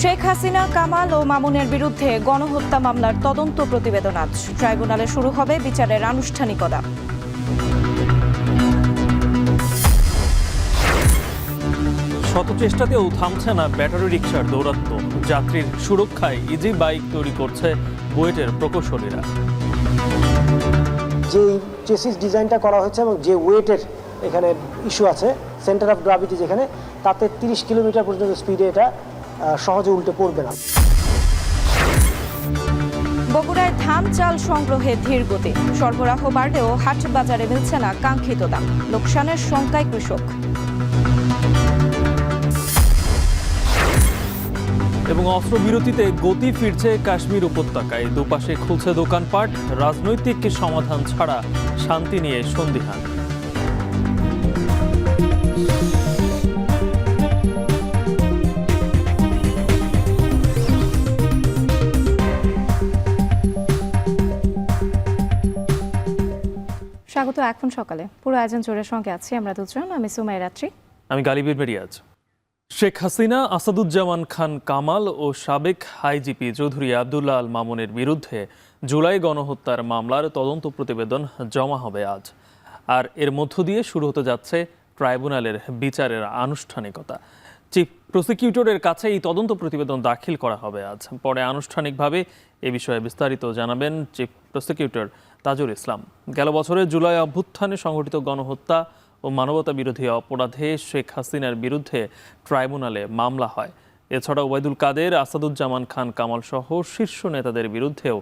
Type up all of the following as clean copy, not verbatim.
শেখ হাসিনা, কামাল ও মামুনের বিরুদ্ধে গণহত্যা মামলার তদন্ত প্রতিবেদন আজ ট্রাইব্যুনালে শুরু হবে বিচারের আনুষ্ঠানিকতা। শত চেষ্টাতেও থামছে না ব্যাটারি রিকশার দৌরাত্ম্য। যাত্রীর সুরক্ষায় ইজি বাইক তৈরি করছে বুয়েটের প্রকৌশলীরা। যে চেসিস ডিজাইনটা করা হয়েছে এবং যে ওয়েটের এখানে ইস্যু আছে, সেন্টার অফ গ্র্যাভিটি যেখানে, তাতে 30 কিলোমিটার পর্যন্ত স্পিডে এটা সহজে উল্টে পড়বে না। বগুড়ায় ধান চাল সংগ্রহে ধীর গতি, সরবরাহ বাড়লেও হাট বাজারে মিলছে না কাঙ্ক্ষিত দাম, লোকসানের শঙ্কায় কৃষক। এবং অস্ত্রবিরতিতে গতি ফিরছে কাশ্মীর উপত্যকায়, দুপাশে খুলছে দোকানপাট, রাজনৈতিক সমাধান ছাড়া শান্তি নিয়ে সন্দিহান। স্বাগত এখন সকালে, পুরো আয়োজন জোরের সঙ্গে আছি আমরা দুজন। আমি সুমাই রাত্রি, আমি গালিবের মেরিয়াজ। শেখ হাসিনা, আসাদুজ্জামান খান কামাল ও সাবেক আইজিপি চৌধুরী আবদুল্লাহ আল মামুনের বিরুদ্ধে জুলাই গণহত্যার মামলার তদন্ত প্রতিবেদন জমা হবে আজ। আর এর মধ্য দিয়ে শুরু হতে যাচ্ছে ট্রাইব্যুনালের বিচারের আনুষ্ঠানিকতা। চিফ প্রসিকিউটরের কাছে এই তদন্ত প্রতিবেদন দাখিল করা হবে আজ। পরে আনুষ্ঠানিকভাবে এ বিষয়ে বিস্তারিত জানাবেন চিফ প্রসিকিউটর তাজুল ইসলাম। গেল বছরের জুলাই অভ্যুত্থানে সংঘটিত গণহত্যা ও মানবতা বিরোধী অপরাধে শেখ হাসিনার বিরুদ্ধে ট্রাইব্যুনালে মামলা হয়। এছাড়া ওবায়দুল কাদের, আসাদুজ্জামান খান কামাল সহ শীর্ষ নেতাদের বিরুদ্ধেও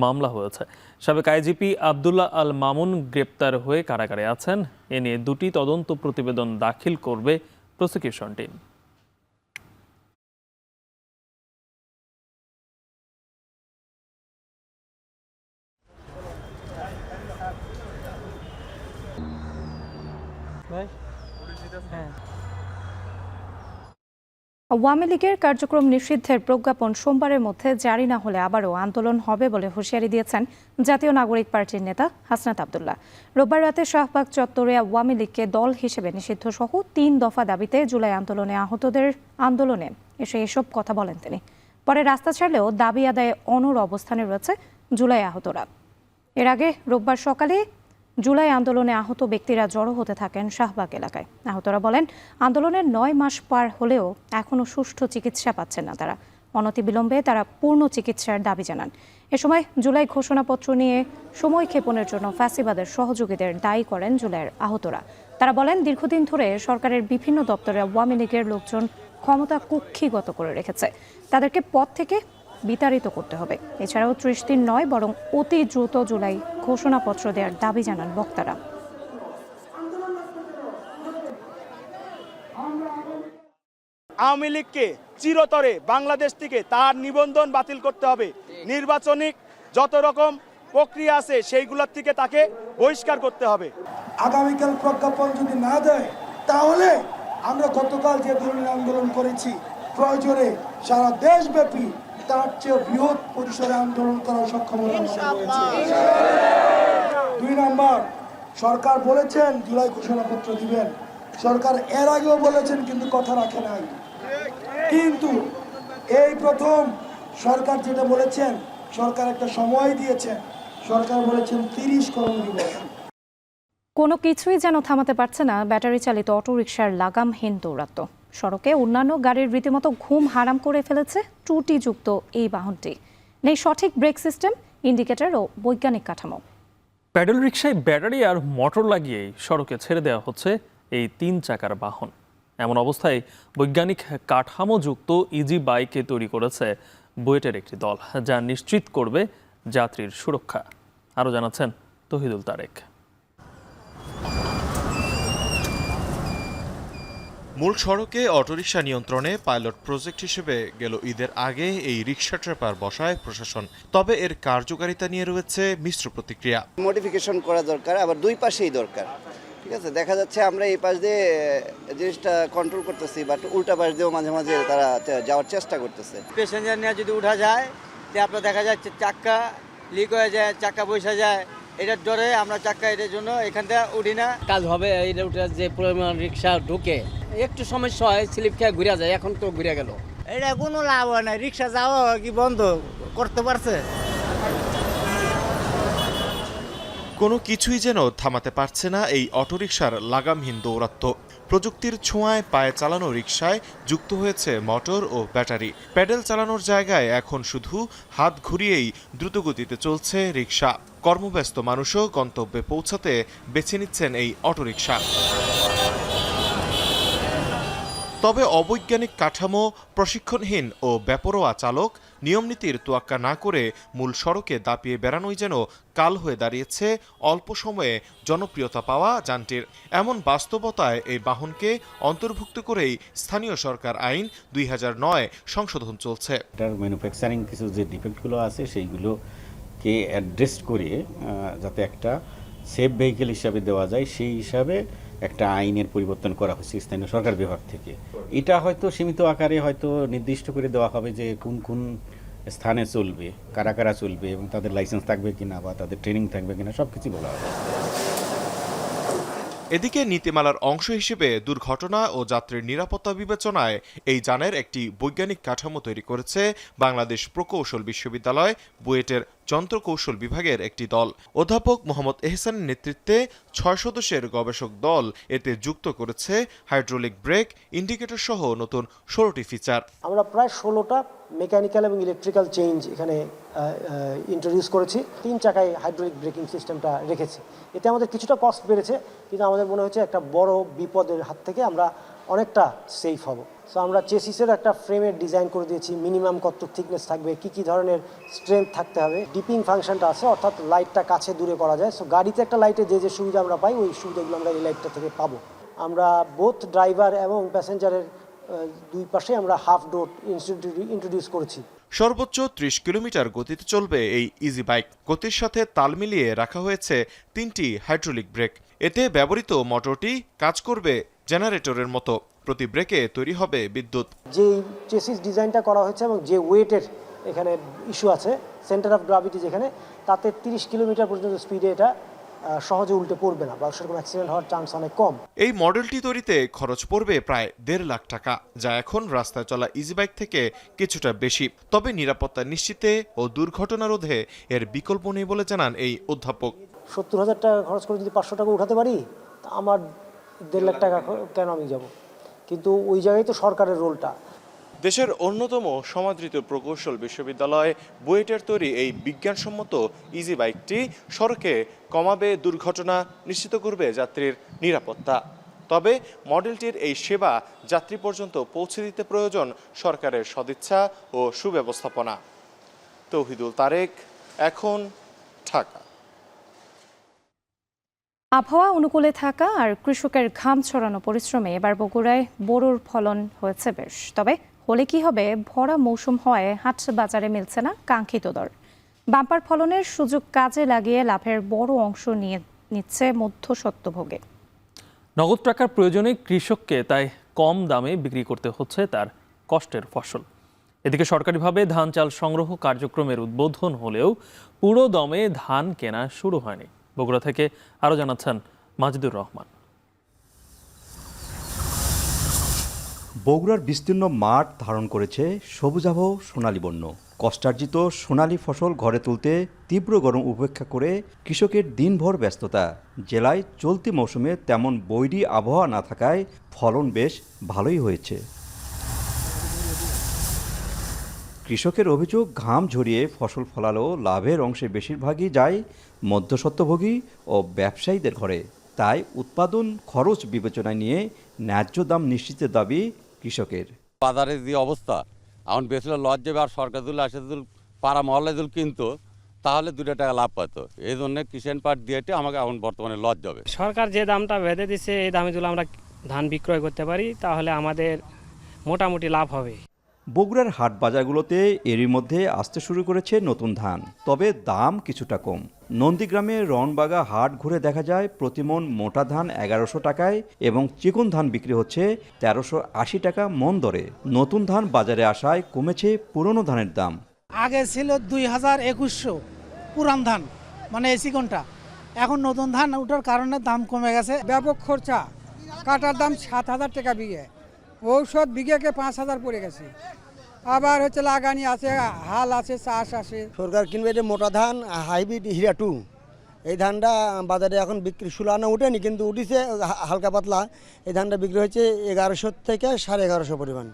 মামলা হয়েছে। সাবেক আইজিপি আবদুল্লাহ আল মামুন গ্রেপ্তার হয়ে কারাগারে আছেন। এ নিয়ে দুটি তদন্ত প্রতিবেদন দাখিল করবে প্রসিকিউশন টিম। আওয়ামী লীগের কার্যক্রম নিষিদ্ধের প্রজ্ঞাপন সোমবারের মধ্যে জারি না হলে আবারও আন্দোলন হবে বলে হুঁশিয়ারি দিয়েছেন জাতীয় নাগরিক পার্টির নেতা হাসনাত আবদুল্লাহ। রোববার রাতে শাহবাগ চত্বরে আওয়ামী লীগকে দল হিসেবে নিষিদ্ধ সহ 3 দফা দাবিতে জুলাই আন্দোলনে আহতদের আন্দোলনে এসে এসব কথা বলেন তিনি। পরে রাস্তা ছাড়লেও দাবি আদায়ে অনড় অবস্থানে রয়েছে জুলাই আহতরা। এর আগে রোববার সকালে জুলাই আন্দোলনে আহত ব্যক্তিরা জড়ো হতে থাকেন শাহবাগ এলাকায়। আহতরা বলেন, আন্দোলনের 9 মাস পার হলেও এখনও সুষ্ঠু চিকিৎসা পাচ্ছেন না তারা। অনতিবিলম্বে তারা পূর্ণ চিকিৎসার দাবি জানান। এ সময় জুলাই ঘোষণাপত্র নিয়ে সময় ক্ষেপণের জন্য ফ্যাসিবাদের সহযোগীদের দায়ী করেন জুলাইয়ের আহতরা। তারা বলেন, দীর্ঘদিন ধরে সরকারের বিভিন্ন দপ্তরে আওয়ামী লীগের লোকজন ক্ষমতা কুক্ষিগত করে রেখেছে, তাদেরকে পদ থেকে বিতাড়িত করতে হবে। এছাড়াও 30 দিন নয়, বরং অতি দ্রুত জুলাই ঘোষণাপত্র দেওয়ার দাবি জানান বক্তারা। আওয়ামী লীগকে চিরতরে বাংলাদেশ থেকে তার নিবন্ধন বাতিল করতে হবে। নির্বাচনিক যত রকম প্রক্রিয়া আছে সেইগুলোর থেকে তাকে বহিষ্কার করতে হবে। আগামীকাল প্রজ্ঞাপন যদি না দেয়, তাহলে আমরা গতকাল যে ধরনের আন্দোলন করেছি, প্রয়োজনে সারা দেশব্যাপী তার চেয়ে বৃহৎ পরিসরে আন্দোলন করার সক্ষমতা রয়েছে। 2 নম্বর, সরকার বলেছেন জুলাই ঘোষণাপত্র দিবেন। সরকার এর আগেও বলেছেন, কিন্তু কথা রাখে নাই। কিন্তু এই প্রথম সরকার যেটা বলেছেন, সরকার একটা সময় দিয়েছেন, সরকার বলেছেন 30 কর্মদিবস। কোনো কিছুই যেন থামাতে পারছে না ব্যাটারি চালিত অটোরিকশার লাগামহীন দৌরাত্ম্য। সড়কে অন্যান্য গাড়ির রীতিমতো ঘুম হারাম করে ফেলেছে ত্রুটিযুক্ত এই বাহনটি। নেই সঠিক ব্রেক সিস্টেম, ইন্ডিকেটর ও বৈজ্ঞানিক কাঠামো। প্যাডেল রিকশায় ব্যাটারি আর মোটর লাগিয়েই সড়কে ছেড়ে দেওয়া হচ্ছে এই 3 চাকার বাহন। এমন অবস্থায় বৈজ্ঞানিক কাঠামোযুক্ত ইজি বাইকে তৈরি করেছে বুয়েটের একটি দল, যা নিশ্চিত করবে যাত্রীর সুরক্ষা। আরও জানাচ্ছেন তহিদুল তারেক। মূল সড়কে অটোরিকশা নিয়ন্ত্রণে পাইলট প্রজেক্ট হিসেবে গেল ঈদের আগে এই রিকশা ট্র্যাপার বসায় প্রশাসন। তবে এর কার্যকারিতা নিয়ে রয়েছে মিশ্র প্রতিক্রিয়া। মডিফিকেশন করা দরকার, আবার দুই পাশেই দরকার। ঠিক আছে, দেখা যাচ্ছে আমরা এই পাশ দিয়ে জিনিসটা কন্ট্রোল করতেছি, বাট উল্টা পাশ দিয়েও মাঝে মাঝে তারা যাওয়ার চেষ্টা করতেছে। প্যাসেঞ্জার নিয়ে যদি উঠা যায়, আপনার দেখা যাচ্ছে চাক্কা লিক হয়ে যায়, চাক্কা বসে যায়, এটার ডরে আমরা চাক্কা এটার জন্য এখান থেকে উঠি না। কাজ হবে এই রুটে যে পরিমাণ রিক্সা ঢুকে একটু সমস্যা হয়, স্লিপ খেয়ে ঘুরে যায়, এখন তো ঘুরে গেল। এটা কোনো লাভ হয় না, রিক্সা যাওয়া কি বন্ধ করতে পারছে? কোনো কিছুই যেন থামাতে পারছে না এই অটোরিকশার লাগামহীন দৌরাত্ম্য। প্রযুক্তির ছোঁয়ায় পায়ে চালানো রিকশায় যুক্ত হয়েছে মোটর ও ব্যাটারি। প্যাডেল চালানোর জায়গায় এখন শুধু হাত ঘুরিয়েই দ্রুতগতিতে চলছে রিকশা। কর্মব্যস্ত মানুষও গন্তব্যে পৌঁছাতে বেছে নিচ্ছেন এই অটোরিকশা। তবে অবৈজ্ঞানিক কাঠামো, প্রশিক্ষণহীন ও বেপরোয়া চালক নিয়মনীতির তোয়াক্কা না করে মূল সড়কে দাপিয়ে বেড়ানোই যেন কাল হয়ে দাঁড়িয়েছে অল্প সময়ে জনপ্রিয়তা পাওয়া যানটির। এমন বাস্তবতায় এই বাহনকে অন্তর্ভুক্ত করেই স্থানীয় সরকার আইন 2009 সংশোধন চলছে। এটার ম্যানুফ্যাকচারিং কিছু যে ডিফেক্টগুলো আছে সেইগুলোকে অ্যাড্রেস করে যাতে একটা সেফ ভেহিকেল হিসাবে দেওয়া যায়, সেই হিসাবে একটা আইনের পরিবর্তন করা হয়েছে স্থানীয় সরকার বিভাগ থেকে। এটা হয়তো সীমিত আকারে হয়তো নির্দিষ্ট করে দেওয়া হবে যে কোন কোন স্থানে চলবে, কারা কারা চলবে এবং তাদের লাইসেন্স থাকবে কিনা বা তাদের ট্রেনিং থাকবে কিনা সব কিছু বলা হবে। এদিকে নীতিমালার অংশ হিসেবে দুর্ঘটনা ও যাত্রীর নিরাপত্তা বিবেচনায় এই যানের একটি বৈজ্ঞানিক কাঠামো তৈরি করেছে বাংলাদেশ প্রকৌশল বিশ্ববিদ্যালয় বুয়েটের যন্ত্রকৌশল বিভাগের একটি দল। অধ্যাপক মোহাম্মদ এহসানের নেতৃত্বে 6 সদস্যের গবেষক দল এতে যুক্ত করেছে হাইড্রোলিক ব্রেক, ইন্ডিকেটর সহ নতুন 16টি ফিচার। আমরা প্রায় 16টা মেকানিক্যাল এবং ইলেকট্রিক্যাল চেঞ্জ এখানে ইন্ট্রোডিউস করেছি। 3 চাকায় হাইড্রোলিক ব্রেকিং সিস্টেমটা রেখেছি। এতে আমাদের কিছুটা কস্ট বেড়েছে, কিন্তু আমাদের মনে হচ্ছে একটা বড় বিপদের হাত থেকে আমরা অনেকটা সেফ হব। সো আমরা চেসিসের একটা ফ্রেমের ডিজাইন করে দিয়েছি, মিনিমাম কত থিকনেস থাকবে, কি ধরনের স্ট্রেংথ থাকতে হবে। ডিপিং ফাংশনটা আছে, অর্থাৎ লাইটটা কাছে দূরে করা যায়। সো গাড়িতে একটা লাইটে যে সুবিধা আমরা পাই, ওই সুবিধাগুলো আমরা এই লাইটটা থেকে পাবো। আমরা বোথ ড্রাইভার এবং প্যাসেঞ্জারের দুই পাশে আমরা হাফ ডোর ইন্ট্রোডিউস করেছি। সর্বোচ্চ 30 কিলোমিটার গতিতে চলবে এই ইজি বাইক। গতির সাথে তাল মিলিয়ে রাখা হয়েছে 3টি হাইড্রোলিক ব্রেক। এতে ব্যবহৃত মোটরটি কাজ করবে জেনারেটরের মতো। প্রতি ব্রেকে তৈরি হবে বিদ্যুৎ। যে চেসিস ডিজাইনটা করা হয়েছে এবং যে ওয়েটের এখানে ইস্যু আছে, সেন্টার অফ গ্রাভিটি যেখানে, তাতে 30 কিলোমিটার পর্যন্ত স্পিডে এটা সহজে উল্টে পড়বে না বা সেরকম অ্যাক্সিডেন্ট হওয়ার চান্স অনেক কম। এই মডেলটি তৈরিতে খরচ পড়বে প্রায় 1.5 লাখ টাকা, যা এখন রাস্তায় চলা ইজি বাইক থেকে কিছুটা বেশি। তবে নিরাপত্তা নিশ্চিতে ও দুর্ঘটনা রোধে এর বিকল্প নেই বলে জানান এই অধ্যাপক। 70,000 টাকা খরচ করে যদি 500 টাকা উঠাতে পারি, তা আমার 1.5 লাখ টাকা কেন আমি যাব? কিন্তু ওই জায়গায় তো সরকারের রোলটা। দেশের অন্যতম সমাদৃত প্রকৌশল বিশ্ববিদ্যালয় বুয়েটের তৈরি এই বিজ্ঞানসম্মত ইজি বাইকটি সড়কে কমাবে দুর্ঘটনা, নিশ্চিত করবে যাত্রীর নিরাপত্তা। তবে মডেলটির এই সেবা যাত্রী পর্যন্ত পৌঁছে দিতে প্রয়োজন সরকারের সদিচ্ছা ও সুব্যবস্থাপনা। তৌহিদুল তারেক, এখন, ঢাকা। আবহাওয়া অনুকূলে থাকা আর কৃষকের ঘাম ছড়ানো পরিশ্রমে এবার বগুড়ায় বোরোর ফলন হয়েছে বেশ। তবে হলে কি হবে, ভরা মৌসুম হওয়ায় হাট বাজারে মিলছে না কাঙ্ক্ষিত দর। বাম্পার ফলনের সুযোগ কাজে লাগিয়ে লাভের বড় অংশ নিয়ে নিচ্ছে মধ্যস্বত্বভোগে। নগদ টাকার প্রয়োজনে কৃষককে তাই কম দামে বিক্রি করতে হচ্ছে তার কষ্টের ফসল। এদিকে সরকারিভাবে ধান চাল সংগ্রহ কার্যক্রমের উদ্বোধন হলেও পুরো দমে ধান কেনা শুরু হয়নি। বগুড়া থেকে আরও জানাচ্ছেন মাজিদুর রহমান। বগুড়ার বিস্তীর্ণ মাঠ ধারণ করেছে সবুজাভ সোনালী বর্ণ। কষ্টার্জিত সোনালী ফসল ঘরে তুলতে তীব্র গরম উপেক্ষা করে কৃষকের দিনভর ব্যস্ততা। জেলায় চলতি মৌসুমে তেমন বৈরী আবহাওয়া না থাকায় ফলন বেশ ভালোই হয়েছে। কৃষকের অভিযোগ, ঘাম ঝরিয়ে ফসল ফলালেও লাভের অংশে বেশিরভাগই যায় মধ্যস্বত্বভোগী ও ব্যবসায়ীদের ঘরে। তাই উৎপাদন খরচ বিবেচনায় নিয়ে ন্যায্য দাম নিশ্চিতের দাবি কৃষকের। বাজারের যে অবস্থা এখন বেশিরভাগ লজ যাবে, আর সরকার যদি আসে যদি পাড়া মহল্লায় যদি কিনতো তাহলে 2 টাকা লাভ পাতো। এই জন্য কিষাণ পাট দিয়েতে আমাকে এখন বর্তমানে লজ যাবে। সরকার যে দামটা বেঁধে দিচ্ছে, এই দামে যদি আমরা ধান বিক্রয় করতে পারি তাহলে আমাদের মোটামুটি লাভ হবে। বগুড়ার হাট বাজারগুলোতে এরই মধ্যে আসতে শুরু করেছে নতুন ধান, তবে দাম কিছুটা কম। নন্দীগ্রামে রনবাগা হাট ঘুরে দেখা যায় প্রতিমন মোটা ধান 1100 টাকায় এবং চিকন ধান বিক্রি হচ্ছে 1380 টাকা মন দরে। নতুন ধান বাজারে আসায় কমেছে পুরনো ধানের দাম। আগে ছিল 2100 পুরান ধান, মানে এই চিকনটা। এখন নতুন ধান ওঠার কারণে দাম কমে গেছে। ব্যাপক খরচা, কাটার দাম 7000 টাকা বিঘে, ঔষধ বিঘেকে 5000 পড়ে গেছে। আবার হচ্ছে লাগানি আছে, হাল আছে, চাষ আছে। সরকার কিনবে যে মোটা ধান হাইব্রিড হীরা 2, এই ধানটা বাজারে এখন বিক্রি 16 উঠেনি, কিন্তু উঠেছে হালকা পাতলা। এই ধানটা বিক্রি হয়েছে 1100 থেকে 1150 পরিমাণ।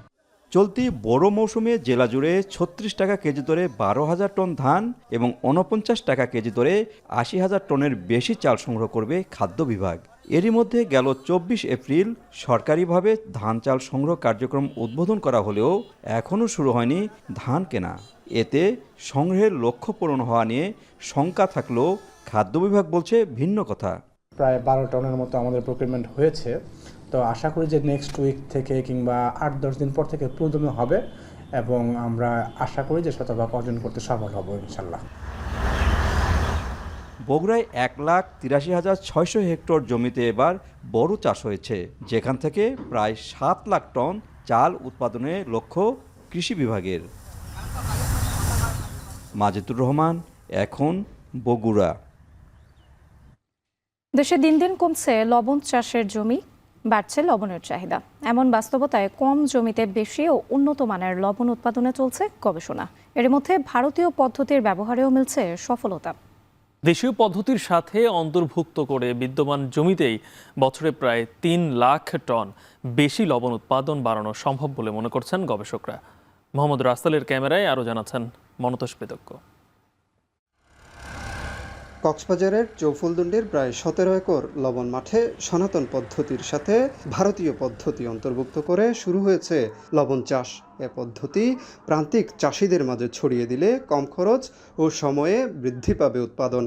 চলতি বড় মৌসুমে জেলা জুড়ে 36 টাকা কেজি দরে 12,000 টন ধান এবং 49 টাকা কেজি দরে 80,000 টনের বেশি চাল সংগ্রহ করবে খাদ্য বিভাগ। এরই মধ্যে গেল 24 এপ্রিল সরকারিভাবে ধান চাল সংগ্রহ কার্যক্রম উদ্বোধন করা হলেও এখনও শুরু হয়নি ধান কেনা। এতে সংগ্রহের লক্ষ্য পূরণ হওয়া নিয়ে শঙ্কা থাকলেও খাদ্য বিভাগ বলছে ভিন্ন কথা। প্রায় 12 টনের মতো আমাদের প্রকিউরমেন্ট হয়েছে, তো আশা করি যে নেক্সট উইক থেকে কিংবা 8-10 দিন পর থেকে প্রয়োজনীয় হবে এবং আমরা আশা করি যে শতভাগ অর্জন করতে সফল হব ইনশাল্লাহ। বগুড়ায় 1,83,600 হেক্টর জমিতে এবার বড় চাষ হয়েছে, যেখান থেকে প্রায় 7 লাখ টন চাল উৎপাদনের লক্ষ্য কৃষি বিভাগের। মাজেদুর রহমান, এখন বগুড়া। দেশে দিন দিন কমছে লবণ চাষের জমি, বাড়ছে লবণের চাহিদা। এমন বাস্তবতায় কম জমিতে বেশি ও উন্নত মানের লবণ উৎপাদনে চলছে গবেষণা। এর মধ্যে ভারতীয় পদ্ধতির ব্যবহারেও মিলছে সফলতা। দেশীয় পদ্ধতির সাথে অন্তর্ভুক্ত করে বিদ্যমান জমিতেই বছরে প্রায় 3 লাখ টন বেশি লবণ উৎপাদন বাড়ানো সম্ভব বলে মনে করছেন গবেষকরা। মোহাম্মদ রাসেলের ক্যামেরায় আরও জানাচ্ছেন মনতোষ বেদজ্ঞ। কক্সবাজারের চৌফুলদুন্ডির প্রায় 17 একর লবণ মাঠে সনাতন পদ্ধতির সাথে ভারতীয় পদ্ধতি অন্তর্ভুক্ত করে শুরু হয়েছে লবণ চাষ। এ পদ্ধতি প্রান্তিক চাষিদের মাঝে ছড়িয়ে দিলে কম খরচ ও সময়ে বৃদ্ধি পাবে উৎপাদন।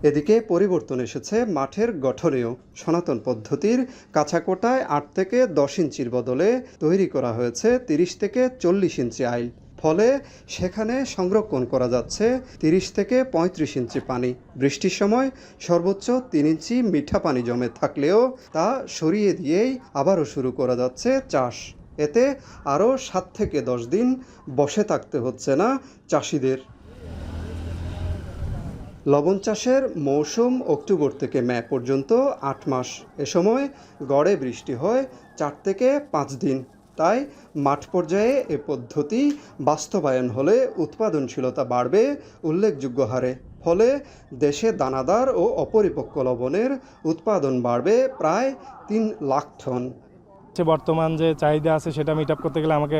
এদিকে পরিবর্তন এসেছে মাঠের গঠনেও। সনাতন পদ্ধতির কাঁচাকোটায় 8 থেকে 10 ইঞ্চির বদলে তৈরি করা হয়েছে 30 থেকে 40 ইঞ্চি আইল। ফলে সেখানে সংরক্ষণ করা যাচ্ছে 30 থেকে 35 ইঞ্চি পানি। বৃষ্টির সময় সর্বোচ্চ 3 ইঞ্চি মিঠা পানি জমে থাকলেও তা সরিয়ে দিয়েই আবারও শুরু করা যাচ্ছে চাষ। এতে আরও 7 থেকে 10 দিন বসে থাকতে হচ্ছে না চাষিদের। লবণ চাষের মৌসুম অক্টোবর থেকে মে পর্যন্ত 8 মাস। এ সময় গড়ে বৃষ্টি হয় 4 থেকে 5 দিন। তাই মাঠ পর্যায়ে এ পদ্ধতি বাস্তবায়ন হলে উৎপাদনশীলতা বাড়বে উল্লেখযোগ্য হারে। ফলে দেশে দানাদার ও অপরিপক্ক লবণের উৎপাদন বাড়বে প্রায় 3 লাখ টন। বর্তমান যে চাহিদা আছে সেটা মিট আপ করতে গেলে আমাকে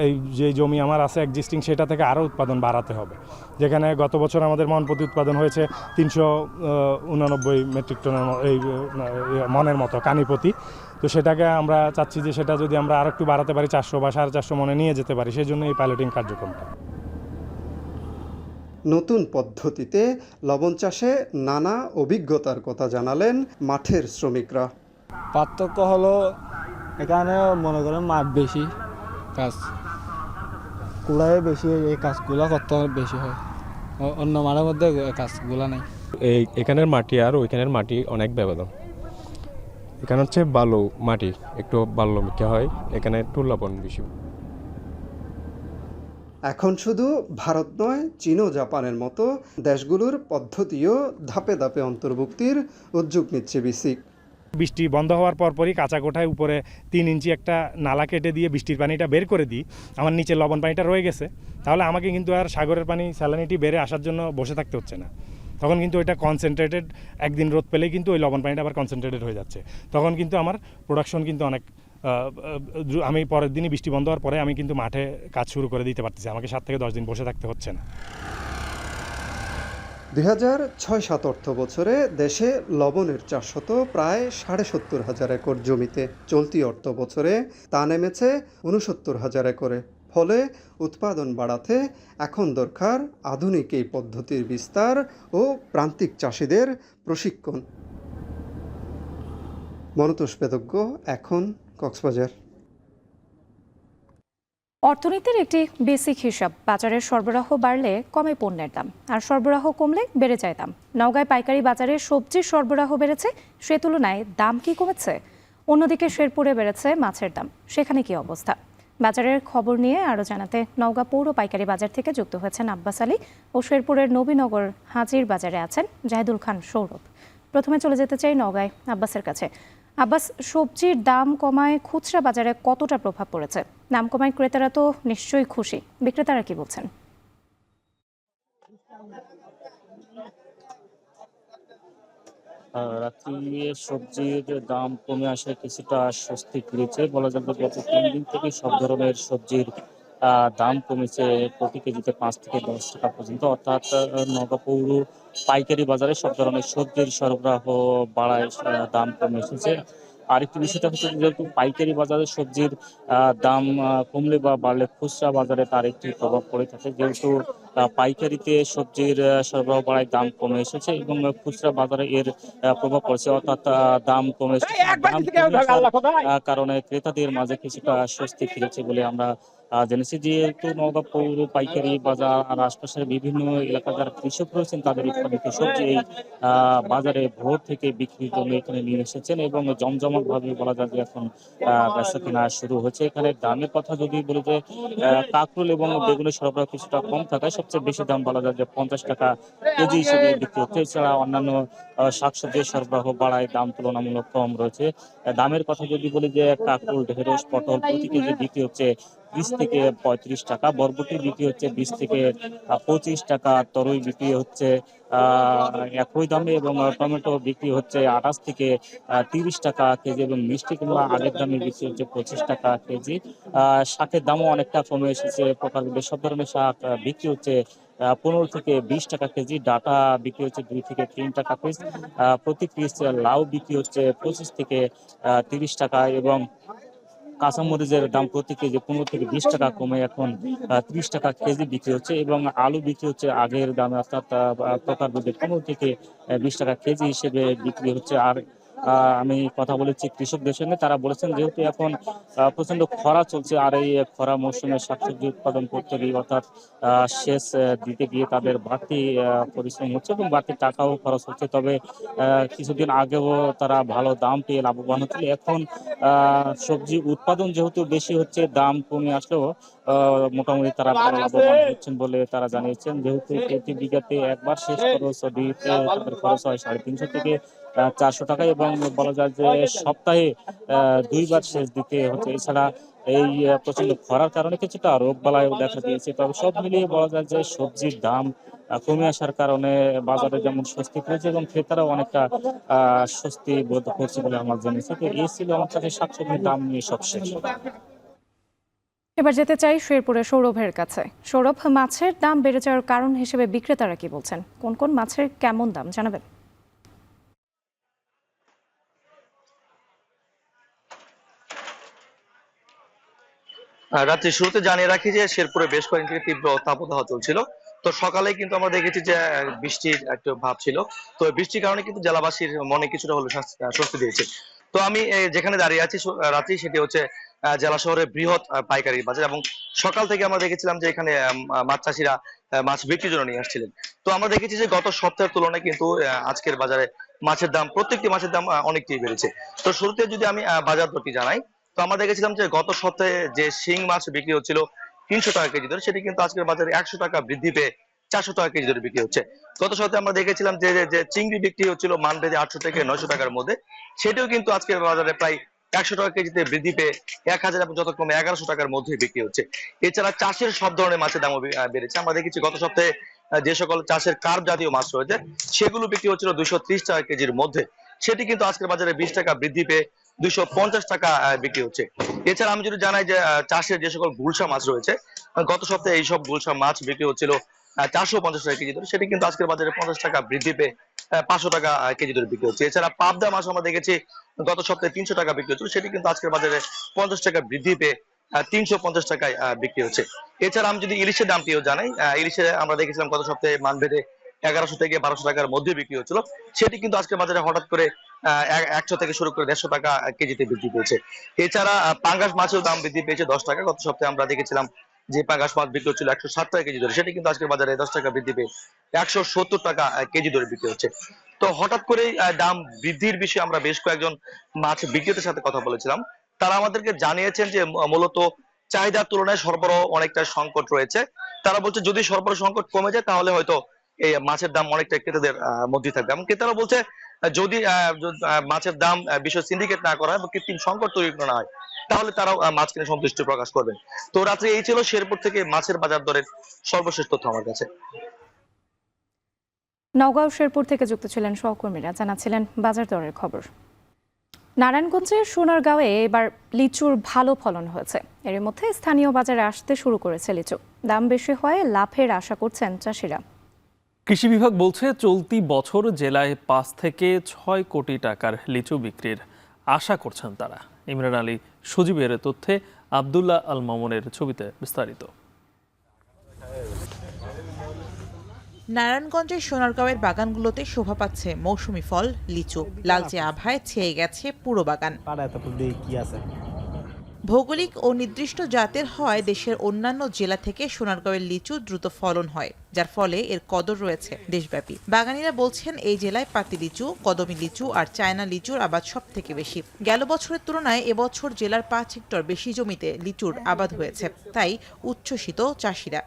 এই যে জমি আমার আছে এক্সিস্টিং সেটা থেকে আরও উৎপাদন বাড়াতে হবে। যেখানে গত বছর আমাদের মন প্রতি উৎপাদন হয়েছে 389 মেট্রিক টনের এই মনের মতো কানি প্রতি। তো সেটাকে আমরা চাচ্ছি যে সেটা যদি আমরা আরও একটু বাড়াতে পারি 400 বা 450 মনে নিয়ে যেতে পারি, সেই জন্য এই পাইলটিং কার্যক্রমটা। নতুন পদ্ধতিতে লবণ চাষে নানা অভিজ্ঞতার কথা জানালেন মাঠের শ্রমিকরা। পার্থক্য হলো এখানে মনে করেন মাঠ বেশি, কাজ কুড়ায় বেশি, এই কাজগুলো করতে বেশি হয়, অন্য মাঠের মধ্যে কাজগুলো নেই। এখানের মাটি আর ওইখানের মাটি অনেক ব্যবধান। এখানে হচ্ছে বালু মাটি, একটু বালু মিকা হয়, এখানে একটু লবণ বেশি। এখন শুধু ভারত নয়, চীন ও জাপানের মতো দেশগুলোর পদ্ধতিও ধাপে ধাপে অন্তর্ভুক্তির উদ্যোগ নিচ্ছে বিসিক। বৃষ্টি বন্ধ হওয়ার পরপরই কাঁচা কোঠায় উপরে 3 ইঞ্চি একটা নালা কেটে দিয়ে বৃষ্টির পানিটা বের করে দিই, আমার নিচে লবণ পানিটা রয়ে গেছে, তাহলে আমাকে কিন্তু আর সাগরের পানি স্যালানিটি বেড়ে আসার জন্য বসে থাকতে হচ্ছে না। তখন কিন্তু ওইটা কনসেন্ট্রেটেড, একদিন রোদ পেলেই কিন্তু ওই লবণ পানিটা আবার কনসেন্ট্রেটেড হয়ে যাচ্ছে। তখন কিন্তু আমার প্রোডাকশন কিন্তু অনেক, আমি পরের দিনই বৃষ্টি বন্ধ হওয়ার পরে আমি কিন্তু মাঠে কাজ শুরু করে দিতে পারতেছি, আমাকে 7 থেকে 10 দিন বসে থাকতে হচ্ছে না। 2006-07 অর্থ বছরে দেশে লবণের চাষ হতো প্রায় 70,500 একর জমিতে। চলতি অর্থ বছরে তা নেমেছে 69,000 একরে। ফলে উৎপাদন বাড়াতে এখন দরকার আধুনিক এই পদ্ধতির বিস্তার ও প্রান্তিক চাষিদের প্রশিক্ষণ। মনতোষ বেদজ্ঞ, এখন কক্সবাজার। অর্থনীতির একটি বেসিক হিসাব, বাজারের সরবরাহ বাড়লে কমে পণ্যের দাম, আর সরবরাহ কমলে বেড়ে যায় দাম। নওগাঁয় পাইকারি বাজারে সবজির সরবরাহ বেড়েছে, সে তুলনায় দাম কি কমেছে? অন্যদিকে শেরপুরে বেড়েছে মাছের দাম, সেখানে কি অবস্থা? বাজারের খবর নিয়ে আরও জানাতে নওগাঁ পৌর পাইকারি বাজার থেকে যুক্ত হয়েছেন আব্বাস আলী ও শেরপুরের নবীনগর হাজির বাজারে আছেন জাহিদুল খান সৌরভ। প্রথমে চলে যেতে চাই নওগাঁয় আব্বাসের কাছে। আব্বাস, সবজির দাম কমায় খুচরা বাজারে কতটা প্রভাব পড়েছে? দাম কমায় ক্রেতারা তো নিশ্চয়ই খুশি, বিক্রেতারা কি বলছেন? রাত্রি সবজির দাম কমে আসে কিছুটা স্বস্তি ফিরেছে বলা যাবে। গত 3 দিন থেকে সব ধরনের সবজির দাম কমেছে প্রতি কেজিতে 5 থেকে 10 টাকা পর্যন্ত, অর্থাৎ নওগাঁ পৌর পাইকারি বাজারে সব ধরনের সবজির সরবরাহ বাড়ায়, দাম কমে এসেছে। আরেকটি বিষয়টা হচ্ছে যে, যেহেতু পাইকারি বাজারে সবজির দাম কমলে বা বাড়লে খুচরা বাজারে তার একটি প্রভাব পড়ে থাকে। যেহেতু পাইকারিতে সবজির সরবরাহ বাড়ায় দাম কমে এসেছে এবং খুচরা বাজারে এর প্রভাব পড়েছে, অর্থাৎ দাম কমে এসেছে। দাম কমে আসার কারণে ক্রেতাদের মাঝে কিছুটা স্বস্তি ফিরেছে বলে আমরা জেনেছি। যেহেতু নওগাঁ পৌর পাইকারি বাজার আর আশপাশের বিভিন্ন এলাকার যারা কৃষক রয়েছেন তাদের উৎপাদিত সবজি এই বাজারে ভোর থেকে বিক্রির জন্য এখানে নিয়ে এসেছেন এবং জমজমাট ভাবে বলা যায় যে এখন বেচা কেনা শুরু হয়েছে। এখানে দামের কথা যদি বলি যে, কাঁকরোল এবং বেগুনের সরবরাহ কিছুটা কম থাকায় সবচেয়ে বেশি দাম বলা যায় যে 50 টাকা কেজি হিসেবে বিক্রি হচ্ছে। এছাড়া অন্যান্য শাকসবজির সরবরাহ বাড়ায় দাম তুলনামূলক কম রয়েছে। দামের কথা যদি বলি যে, কাঁকরোল, ঢেঁড়স, পটল প্রতি কেজি বিক্রি হচ্ছে 20 থেকে 35 টাকা, বরবটি বিক্রি হচ্ছে 20 থেকে 25 টাকা, তরই বিক্রি হচ্ছে একই দামে এবং টমেটো বিক্রি হচ্ছে 28 থেকে 30 টাকা কেজি এবং মিষ্টি কুমড়া আগের দামে বিক্রি হচ্ছে 25 টাকা কেজি। শাকের দামও অনেকটা কমে এসেছে, প্রকারভেদে সব ধরনের শাক বিক্রি হচ্ছে 15 থেকে 20 টাকা কেজি, ডাঁটা বিক্রি হচ্ছে 2 থেকে 3 টাকা পিস, প্রতি পিস লাউ বিক্রি হচ্ছে 25 থেকে 30 টাকা এবং কাঁচামরিচের দাম প্রতি কেজি 15 থেকে 20 টাকা কমে এখন 30 টাকা কেজি বিক্রি হচ্ছে এবং আলু বিক্রি হচ্ছে আগের দামে, অর্থাৎ প্রকারভেদে 15 থেকে 20 টাকা কেজি হিসেবে বিক্রি হচ্ছে। আর আমি কথা বলেছি কৃষকদের সঙ্গে, তারা বলেছেন যেহেতু এখন প্রচন্ড খরা চলছে আর এই খরা মৌসুমে শাকসবজি উৎপাদন করতে গিয়ে অর্থাৎ সেচ দিতে গিয়ে তাদের বাড়তি পরিশ্রম হচ্ছে এবং বাড়তি টাকাও খরচ হচ্ছে। তবে কিছুদিন আগেও তারা ভালো দাম পেয়ে লাভবান হচ্ছিল। এখন সবজি উৎপাদন যেহেতু বেশি হচ্ছে, দাম কমে আসলেও মোটামুটি তারা ভালো লাভবান হচ্ছেন বলে তারা জানিয়েছেন। যেহেতু প্রতি বিঘাতে একবার সেচ খরচ দিতে তাদের খরচ হয় 350 থেকে 400 টাকা এবং বলা যায় যে সপ্তাহে 2 বার সেচ দিতে হচ্ছে। এছাড়া এই প্রচন্ড খরার কারণে কিছুটা রোগ বালাইও দেখা দিয়েছে। তবে সব মিলিয়ে বলা যায় যে সবজির দাম কমে আসার কারণে বাজারে যেমন স্বস্তি পেয়েছে এবং ক্রেতারাও অনেকটা স্বস্তি বোধ করছে বলে আমার জানিয়েছে। তো এই ছিল আমার কাছে শাকসবজির দাম নিয়ে সবশেষ। এবার যেতে চাই শেরপুরের সৌরভের কাছে। সৌরভ, মাছের দাম বেড়ে যাওয়ার কারণ হিসেবে বিক্রেতারা কি বলছেন? কোন কোন মাছের কেমন দাম জানাবেন? রাত্রির শুরুতে জানিয়ে রাখি যে শেরপুরে বেশ কয়েকদিন তীব্র তাপদাহ চলছিল। তো সকালে কিন্তু আমরা দেখেছি যে বৃষ্টির একটা ভাব ছিল। তো বৃষ্টির কারণে কিন্তু জেলাবাসীর মনে কিছুটা হলো স্বস্তি দিয়েছে। তো আমি যেখানে দাঁড়িয়ে আছি রাত্রি, সেটি হচ্ছে জেলা শহরের বৃহৎ পাইকারি বাজার এবং সকাল থেকে আমরা দেখেছিলাম যে এখানে মাছ চাষিরা মাছ বিক্রির জন্য নিয়ে আসছিলেন। তো আমরা দেখেছি যে গত সপ্তাহের তুলনায় কিন্তু আজকের বাজারে মাছের দাম, প্রত্যেকটি মাছের দাম অনেকটাই বেড়েছে। তো শুরুতে যদি আমি বাজার দরটি জানাই, তো আমরা দেখেছিলাম যে গত সপ্তাহে যে শিং মাছ বিক্রি হচ্ছিল 300 টাকা কেজি ধরে, সেটি কিন্তু আজকের বাজারে 100 টাকা বৃদ্ধি পেয়ে 400 টাকা কেজি ধরে বিক্রি হচ্ছে। গত সপ্তাহে আমরা দেখেছিলাম যে যে চিংড়ি বিক্রি হচ্ছিল মানভেদে 800 থেকে 900 টাকার মধ্যে, সেটিও কিন্তু আজকের বাজারে প্রায় 100 টাকা কেজিতে বৃদ্ধি পেয়ে 1000 এবং যথাক্রমে 1100 টাকার মধ্যে বিক্রি হচ্ছে। এছাড়া চাষের সব ধরনের মাছের দামও বেড়েছে। আমরা দেখেছি গত সপ্তাহে যে সকল চাষের কার্প জাতীয় মাছ রয়েছে সেগুলো বিক্রি হচ্ছিল 230 টাকা কেজির মধ্যে, সেটি কিন্তু আজকের বাজারে 20 টাকা বৃদ্ধি পেয়ে 250 টাকা বিক্রি হচ্ছে। এছাড়া আমি যদি জানাই যে চাষের যে সকল গুলশা মাছ রয়েছে, গত সপ্তাহে এইসব গুলশা মাছ বিক্রি হচ্ছিল 450 টাকা কেজি ধরে, সেটি কিন্তু আজকের বাজারে 50 টাকা বৃদ্ধি পেয়ে 500 টাকা কেজি ধরে বিক্রি হচ্ছে। এছাড়া পাবদা মাছ আমরা দেখেছি গত সপ্তাহে 300 টাকা বিক্রি হচ্ছিল, সেটি কিন্তু আজকের বাজারে 50 টাকা বৃদ্ধি পেয়ে 350 টাকায় বিক্রি হচ্ছে। এছাড়া আমি যদি ইলিশের দামটিও জানাই, ইলিশে আমরা দেখেছিলাম গত সপ্তাহে মানভেদে 1100 থেকে 1200 টাকার মধ্যে বিক্রি হচ্ছিল, সেটি কিন্তু আজকের বাজারে হঠাৎ করে 100 থেকে শুরু করে 150 টাকা কেজিতে বৃদ্ধি পেয়েছে। এছাড়া পাঙ্গাস মাছের দাম বৃদ্ধি পেয়েছে 10 টাকা। গত সপ্তাহে আমরা দেখেছিলাম যে পাঙ্গাস মাছ বিক্রি হচ্ছিল 160 টাকা কেজি ধরে, সেটি কিন্তু আজকের বাজারে 10 টাকা বৃদ্ধি পেয়ে 170 টাকা কেজি ধরে বিক্রি হচ্ছে। তো হঠাৎ করে দাম বৃদ্ধির বিষয়ে আমরা বেশ কয়েকজন মাছ বিক্রেতার সাথে কথা বলেছিলাম। তারা আমাদেরকে জানিয়েছেন যে মূলত চাহিদার তুলনায় সরবরাহ অনেকটা সংকট রয়েছে। তারা বলছে যদি সরবরাহ সংকট কমে যায় তাহলে হয়তো এই মাছের দাম অনেকটা ক্রেতাদের মধ্যে থাকবে। এবং ক্রেতারা বলছে যদি মাছের দাম বিষয় সিন্ডিকেট না করা হয় এবং কৃত্রিম সংকট তৈরি করা না হয়, তাহলে তারাও মাছ কিনে সন্তুষ্টি প্রকাশ করবেন। তো রাত্রে এই ছিল শেরপুর থেকে মাছের বাজার দরের সর্বশেষ তথ্য আমার কাছে। নওগাঁও শেরপুর থেকে যুক্ত ছিলেন সহকর্মীরা, জানাচ্ছিলেন বাজার দরের খবর। নারায়ণগঞ্জের সোনারগাঁওয়ে এবার লিচুর ভালো ফলন হয়েছে। এর মধ্যে স্থানীয় বাজারে আসতে শুরু করেছে লিচু। দাম বেশি হয় লাভের আশা করছেন চাষিরা। কৃষি বিভাগ বলছে চলতি বছর জেলায় 5 থেকে 6 কোটি টাকার লিচু বিক্রির আশা করছেন তারা। ইমরান আলী সজীবের তথ্যে আব্দুল্লাহ আল মামুনের ছবিতে বিস্তারিত। নারায়ণগঞ্জের সোনারগাঁওয়ের বাগানগুলোতে শোভা পাচ্ছে মৌসুমি ফল লিচু। লালচে আভায় ছেয়ে গেছে পুরো বাগান। ভৌগোলিক ও নির্দিষ্ট জাতের হওয়ায় দেশের অন্যান্য জেলা থেকে সোনারগাঁওয়ের লিচু দ্রুত ফলন হয়, যার ফলে এর কদর রয়েছে দেশব্যাপী। বাগানীরা বলছেন এই জেলায় পাতি লিচু, কদমি লিচু আর চায়না লিচুর আবাদ সব থেকে বেশি। গেল বছরের তুলনায় এবছর জেলার 5 হেক্টর বেশি জমিতে লিচুর আবাদ হয়েছে, তাই উচ্ছ্বসিত চাষিরা।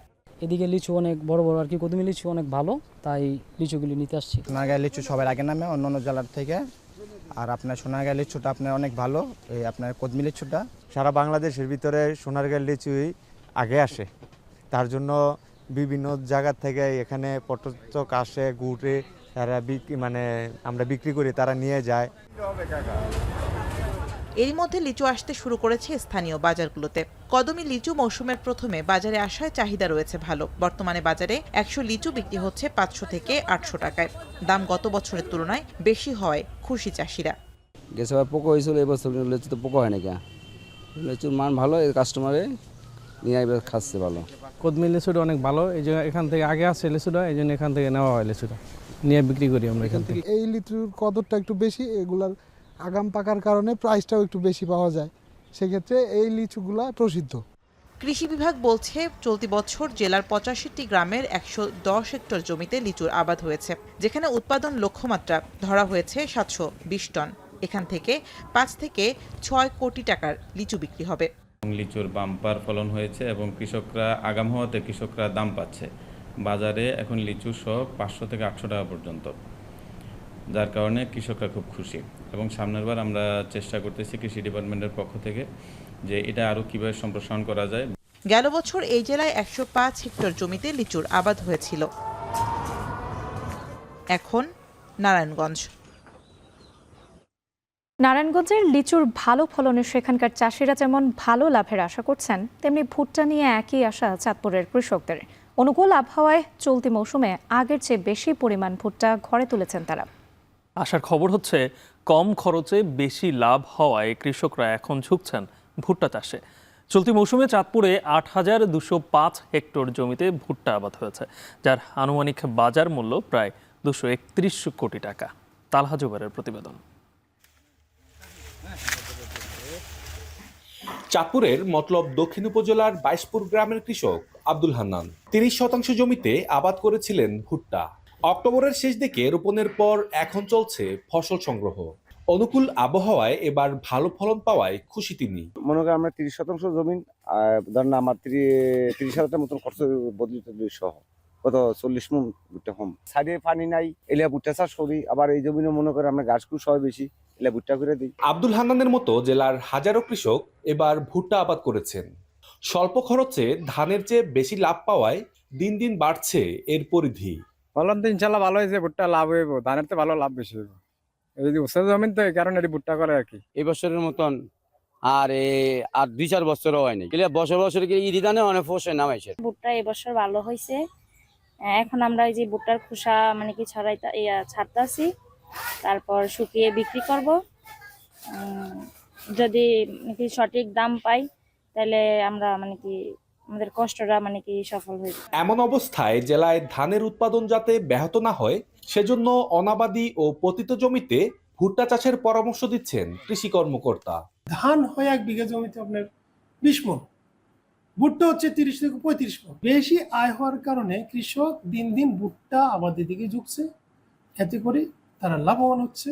এদিকে লিচু অনেক বড় বড় আর কি, কদমি লিচু অনেক ভালো, তাই লিচুগুলি নিতে আসছি। সোনারগাঁয়ের লিচু সবার আগে নামে অন্যান্য জেলার থেকে, আর আপনার সোনারগাঁয়ের লিচুটা আপনার অনেক ভালো। এই আপনার কদমি লিচুটা সারা বাংলাদেশের ভিতরে সোনারগাঁয়ের লিচুই আগে আসে, তার জন্য বিভিন্ন জায়গা থেকে এখানে পর্যটক আসে, ঘুরে তারা আমরা বিক্রি করি, তারা নিয়ে যায়। এরই মধ্যে লিচু আসতে শুরু করেছে স্থানীয় বাজারগুলোতে। কদমি লিচু মৌসুমের প্রথমে বাজারে আসায় চাহিদা রয়েছে ভালো। বর্তমানে বাজারে 100 লিচু বিক্রি হচ্ছে 500 থেকে 800 টাকায়। দাম গত বছরের তুলনায় বেশি হয় খুশি চাষিরা। গেছবার পোকা হয়েছিল, এবছর লিচু তো পোকা হয় না, কে লিচুর মান ভালো, এই কাস্টমারে নিয়ে এবার খাচ্ছে ভালো। কদমি লিচুটা অনেক ভালো, এই যে এখান থেকে আগে আসছে লিচুটা, এই জন্য এখান থেকে নেওয়া হয় লিচুটা, নিয়ে বিক্রি করি আমরা এখান থেকে। এই লিচুর কদরটা একটু বেশি, এগুলার আগাম পাকার কারণে প্রাইসটাও একটু বেশি পাওয়া যায়, সেক্ষেত্রে এই লিচুগুলা প্রসিদ্ধ। কৃষি বিভাগ বলছে চলতি বছর জেলার 85টি গ্রামের 110 হেক্টর জমিতে লিচুর আবাদ হয়েছে, যেখানে উৎপাদন লক্ষ্যমাত্রা ধরা হয়েছে 720 টন। এখান থেকে 5 থেকে 6 কোটি টাকার লিচু বিক্রি হবে। লিচুর বাম্পার ফলন হয়েছে এবং কৃষকরা আগাম হওয়াতে কৃষকরা দাম পাচ্ছে। বাজারে এখন লিচু সহ 500 থেকে 800 টাকা পর্যন্ত, যার কারণে কৃষকরা খুব খুশি। এবং সামনের বার আমরা চেষ্টা করতেছি কৃষি ডিপার্টমেন্টের পক্ষ থেকে যে এটা আরও কীভাবে সম্প্রসারণ করা যায়। গেল বছর এই জেলায় 105 হেক্টর জমিতে লিচুর আবাদ হয়েছিল। এখন নারায়ণগঞ্জ। নারায়ণগঞ্জের লিচুর ভালো ফলনে সেখানকার চাষিরা যেমন ভালো লাভের আশা করছেন, তেমনি ভুট্টা নিয়ে একই আশা চাঁদপুরের কৃষকদের। অনুকূল আবহাওয়ায় চলতি মৌসুমে আগের চেয়ে বেশি পরিমাণ ভুট্টা ঘরে তুলেছেন তারা। আশার খবর হচ্ছে কম খরচে বেশি লাভ হওয়ায় কৃষকরা এখন ঝুঁকছেন ভুট্টা চাষে। চলতি মৌসুমে চাঁদপুরে 8,205 হেক্টর জমিতে ভুট্টা আবাদ হয়েছে, যার আনুমানিক বাজার মূল্য প্রায় 231 কোটি টাকা। তালহা জুবারের প্রতিবেদন। চাঁদপুরের মতলব দক্ষিণ উপজেলার 22পুর গ্রামের কৃষক আব্দুল হান্নান 30% জমিতে আবাদ করেছিলেন ভুট্টা। অক্টোবরের শেষ দিকে রোপণের পর এখন চলছে ফসল সংগ্রহ। অনুকূল আবহাওয়ায় এবার ভালো ফলন পাওয়ায় খুশি তিনি। মনে করেন আমরা 30% জমি, ধরেন আমার 30,000 মতন খরচ বদলিত সহ কত 40 মণ ভুট্টা কম। সাইডে পানি নাই, এলিয়া ভুট্টা চাষ করি, আবার এই জমিনে মনে করে আমরা ঘাস ঘুষ হয় বেশি, এলিয়া ভুট্টা করে দিই। আব্দুল হান্নানের মতো জেলার হাজারো কৃষক এবার ভুট্টা আবাদ করেছেন। স্বল্প খরচে ধানের চেয়ে বেশি লাভ পাওয়ায় দিন দিন বাড়ছে এর পরিধি। ফলন তো ইনশাল্লাহ ভালো হয়েছে, ভুট্টা লাভ হইব, ধানের তো ভালো লাভ বেশি হইব। এই যে উৎসাহ জমিন তো এই কারণে এটি ভুট্টা করে আর কি। এই বছরের মতন আর 2-4 বছরও হয়নি, বছর বছর ইরি ধানে অনেক ফসল নামাইছে। ভুট্টা এবছর ভালো হয়েছে। এখন আমরা এই যে ভুট্টার খোসা মানে কি ছাড়তাছি, তারপর শুকিয়ে বিক্রি করব। যদি নাকি সঠিক দাম পাই তাহলে আমরা মানে কি আমাদের কষ্টটা মানে কি সফল হয়েছে। এমন অবস্থায় জেলায় ধানের উৎপাদন যাতে ব্যাহত না হয় সেজন্য অনাবাদি ও পতিত জমিতে ভুট্টা চাষের পরামর্শ দিচ্ছেন কৃষি কর্মকর্তা। ধান হয় 1 বিঘা জমিতে আপনার 20 মণ, ভুট্টা হচ্ছে 30 থেকে 35 মণ। বেশি আয় হওয়ার কারণে কৃষক দিন দিন ভুট্টা আবাদের দিকে ঝুঁকছে, এতে করে তারা লাভবান হচ্ছে।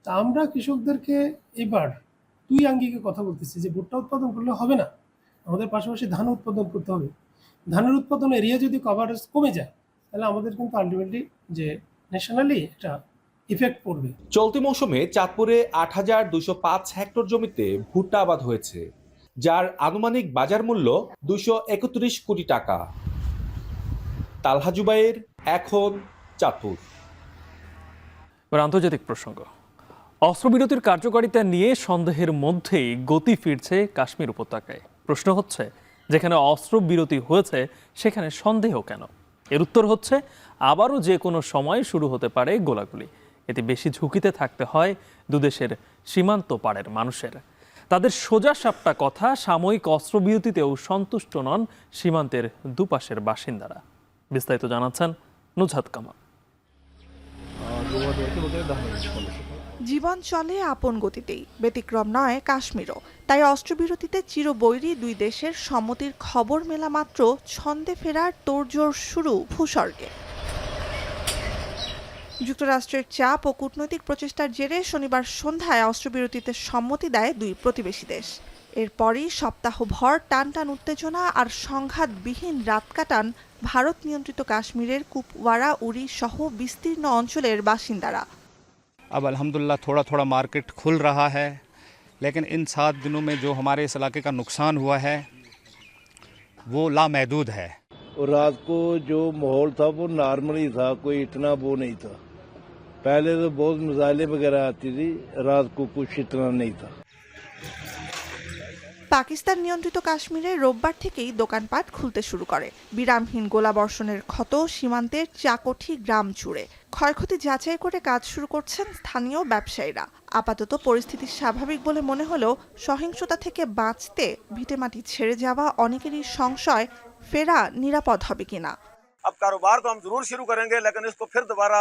তা আমরা কৃষকদেরকে এবার 2 আঙ্গিকে কথা বলতেছি যে ভুট্টা উৎপাদন করলে হবে না, আমাদের পাশাপাশি ধান উৎপাদন করতে হবে। ধানের উৎপাদন এরিয়া যদি কভারেজ কমে যায় তাহলে আমাদের কিন্তু আলটিমেটলি যে ন্যাশনালি এটা ইফেক্ট পড়বে। চলতি মৌসুমে চাঁদপুরে ৮,২০৫ হেক্টর জমিতে ভুট্টা আবাদ হয়েছে, যার আনুমানিক বাজার মূল্য ২৩১ কোটি টাকা। তালহা জুবাইর, এখন চাঁদপুর। আন্তর্জাতিক প্রসঙ্গ। অস্ত্রবিরতির কার্যকারিতা নিয়ে সন্দেহের মধ্যেই গতি ফিরছে কাশ্মীর উপত্যকায়। প্রশ্ন হচ্ছে, যেখানে অস্ত্রবিরতি হয়েছে সেখানে সন্দেহ কেন? এর উত্তর হচ্ছে, আবারও যে কোনো সময় শুরু হতে পারে গোলাগুলি। এতে বেশি ঝুঁকিতে থাকতে হয় দুদেশের সীমান্ত পাড়ের মানুষের। তাদের সোজা সাপটা কথা, সাময়িক অস্ত্রবিরতিতেও সন্তুষ্ট নন সীমান্তের দুপাশের বাসিন্দারা। বিস্তারিত জানাচ্ছেন নুজহাত কামাল। জীবন চলে আপন গতিতেই, ব্যতিক্রম নয় কাশ্মীরও। তাই অস্ত্রবিরতিতে চিরবৈরী দুই দেশের সম্মতির খবর মেলা মাত্র ছন্দে ফেরার তোড়জোড় শুরু ভূস্বর্গে। যুক্তরাষ্ট্রের চাপ ও কূটনৈতিক প্রচেষ্টার জেরে শনিবার সন্ধ্যায় অস্ত্রবিরতিতে সম্মতি দেয় দুই প্রতিবেশী দেশ। এরপরই সপ্তাহভর টানটান উত্তেজনা আর সংঘাতবিহীন রাত কাটান ভারত নিয়ন্ত্রিত কাশ্মীরের কুপওয়ারা, উরি সহ বিস্তীর্ণ অঞ্চলের বাসিন্দারা। अब अल्हम्दुलिल्लाह थोड़ा थोड़ा मार्केट खुल रहा है, लेकिन इन 7 दिनों में जो हमारे इस इलाके का नुकसान हुआ है वो लामहदूद है। और रात को जो माहौल था वो नॉर्मली था, कोई इतना वो नहीं था। पहले तो बहुत मिसाइलें वगैरह आती थी, रात को कुछ इतना नहीं था। পাকিস্তান নিয়ন্ত্রিত কাশ্মীরে রোববার থেকেই দোকানপাট খুলতে শুরু করে। বিরামহীন গোলাবর্ষণের ক্ষত সীমান্তের চাকঠি গ্রাম জুড়ে। ক্ষয়ক্ষতি যাচাই করে কাজ শুরু করছেন স্থানীয় ব্যবসায়ীরা। আপাতত পরিস্থিতি স্বাভাবিক বলে মনে হলেও সহিংসতা থেকে বাঁচতে ভিটেমাটি ছেড়ে যাওয়া অনেকেরই সংশয়, ফেরা নিরাপদ হবে কিনা। अब कारोबार तो हम जरूर शुरू करेंगे, लेकिन इसको फिर दोबारा